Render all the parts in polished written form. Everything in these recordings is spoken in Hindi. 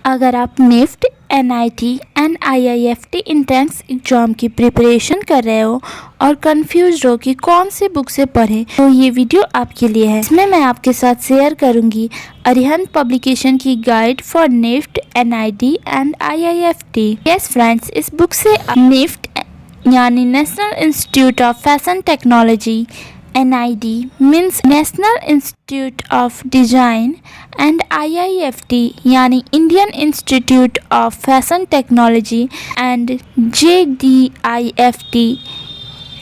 अगर आप NIFT, NID and IIFT entrance exam की प्रिपरेशन कर रहे हो और कंफ्यूज हो कि कौन सी बुक से पढ़ें, तो ये वीडियो आपके लिए है। इसमें मैं आपके साथ शेयर करूंगी अरिहंत पब्लिकेशन की guide for NIFT, NID and IIFT। Yes friends, इस बुक से निफ्ट यानी national institute of fashion technology, NID means National Institute of Design and IIFT यानी Indian Institute of Fashion Technology and JDIFT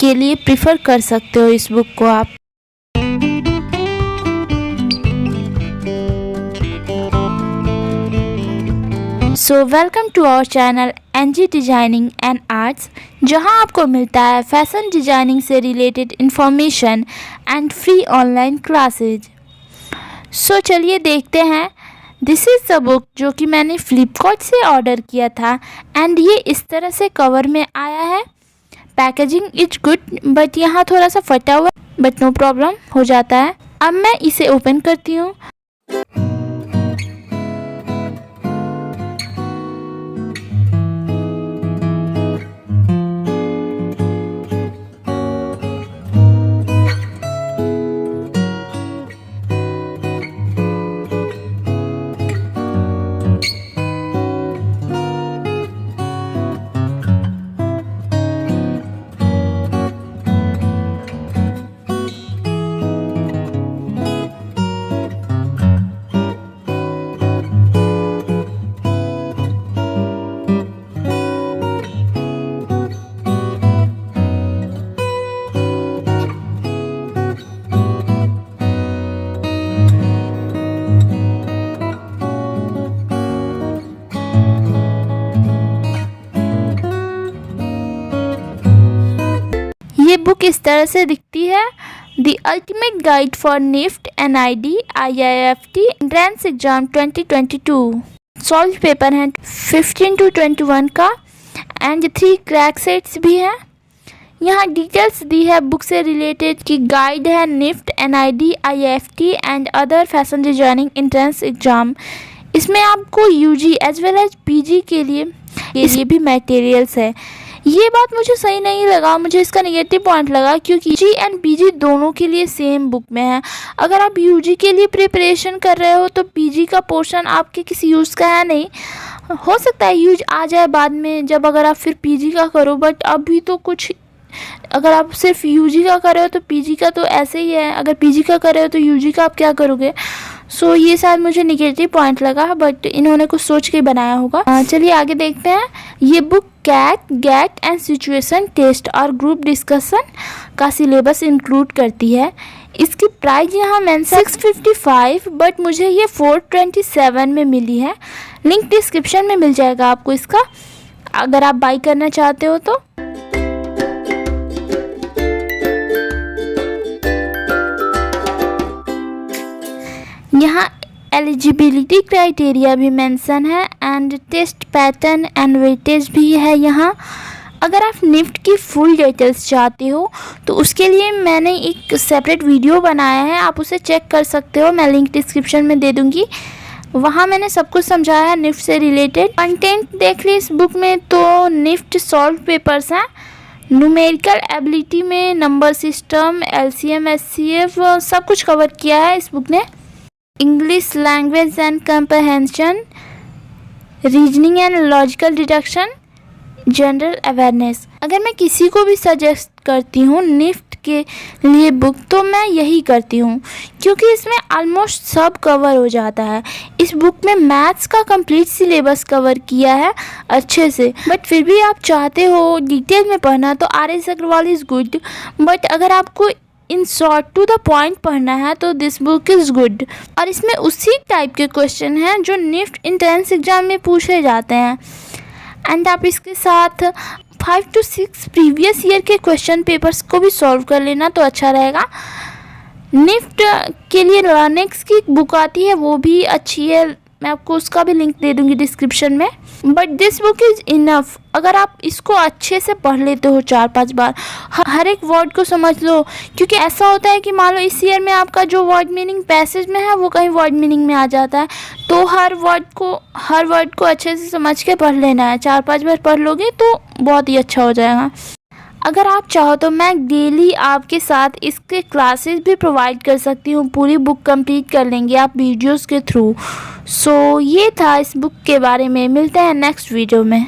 के लिए प्रिफर कर सकते हो इस बुक को आप। So welcome to our channel NG designing and arts, जहां आपको मिलता है फैशन डिज़ाइनिंग से related information and free online classes. So चलिए देखते हैं। दिस इज़ द बुक जो कि मैंने फ्लिपकार्ट से ऑर्डर किया था एंड ये इस तरह से कवर में आया है। पैकेजिंग इज गुड बट यहाँ थोड़ा सा फटा हुआ, बट नो प्रॉब्लम, हो जाता है। अब मैं इसे ओपन करती हूँ। ये बुक इस तरह से दिखती है। The ultimate guide for NIFT, NID, IIFT entrance exam 2022। Solve paper है 15 to 21 का एंड 3 क्रैक सेट्स भी हैं। यहाँ डिटेल्स दी है बुक से रिलेटेड की गाइड है NIFT, NID, IIFT and other fashion designing entrance exam. इसमें आपको UG as well as PG के लिए ये भी मटेरियल्स है। ये बात मुझे सही नहीं लगा, मुझे इसका नेगेटिव पॉइंट लगा, क्योंकि UG एंड PG दोनों के लिए सेम बुक में है। अगर आप UG के लिए प्रिपरेशन कर रहे हो तो PG का पोर्शन आपके किसी यूज़ का है नहीं। हो सकता है यूज आ जाए बाद में, जब अगर आप फिर PG का करो, बट अभी तो कुछ, अगर आप सिर्फ UG का कर रहे हो तो PG का तो ऐसे ही है, अगर PG का कर रहे हो तो UG का आप क्या करोगे। सो ये शायद मुझे नेगेटिव पॉइंट लगा, बट इन्होंने कुछ सोच के बनाया होगा। चलिए आगे देखते हैं। ये book CAT, GAT and situation test और ग्रुप डिस्कशन का सिलेबस इंक्लूड करती है। इसकी प्राइस यहाँ मेंशन 655, बट मुझे ये 427 में मिली है। लिंक डिस्क्रिप्शन में मिल जाएगा आपको इसका, अगर आप बाई करना चाहते हो तो। यहाँ एलिजिबिलिटी क्राइटेरिया भी मेंशन है and test pattern and weightage भी है यहाँ। अगर आप निफ्ट की फुल डिटेल्स चाहते हो तो उसके लिए मैंने एक सेपरेट वीडियो बनाया है, आप उसे चेक कर सकते हो, मैं लिंक डिस्क्रिप्शन में दे दूँगी। वहाँ मैंने सब कुछ समझाया है निफ्ट से रिलेटेड। कंटेंट देख ली इस बुक में तो निफ्ट सॉल्व पेपर्स हैं, न्यूमेरिकल एबिलिटी में नंबर सिस्टम, LCM, SCF सब कुछ कवर किया है इस बुक ने। English language and comprehension, reasoning and logical deduction, general awareness. अगर मैं किसी को भी सजेस्ट करती हूँ निफ्ट के लिए बुक तो मैं यही करती हूँ, क्योंकि इसमें ऑलमोस्ट सब कवर हो जाता है। इस बुक में मैथ्स का कंप्लीट सिलेबस कवर किया है अच्छे से, बट फिर भी आप चाहते हो डिटेल में पढ़ना तो RS Agarwal is good, but अगर आपको in short to the point पढ़ना है तो दिस बुक इज़ गुड। और इसमें उसी टाइप के क्वेश्चन हैं जो निफ्ट एंट्रेंस एग्जाम में पूछे जाते हैं एंड आप इसके साथ 5 to 6 प्रीवियस ईयर के क्वेश्चन पेपर्स को भी सॉल्व कर लेना तो अच्छा रहेगा। निफ्ट के लिए लर्नेक्स की बुक आती है, वो भी अच्छी है, मैं आपको उसका भी लिंक दे दूँगी डिस्क्रिप्शन में। But this book is enough. अगर आप इसको अच्छे से पढ़ लेते हो 4-5 बार, हर एक वर्ड को समझ लो, क्योंकि ऐसा होता है कि मान लो इस ईयर में आपका जो वर्ड मीनिंग पैसेज में है वो कहीं वर्ड मीनिंग में आ जाता है, तो हर वर्ड को अच्छे से समझ के पढ़ लेना है। 4-5 बार पढ़ लोगे तो बहुत ही अच्छा हो जाएगा। अगर आप चाहो तो मैं डेली आपके साथ इसके क्लासेस भी प्रोवाइड कर सकती हूँ। पूरी बुक कंप्लीट कर लेंगे आप वीडियोस के थ्रू। सो ये था इस बुक के बारे में। मिलते हैं नेक्स्ट वीडियो में।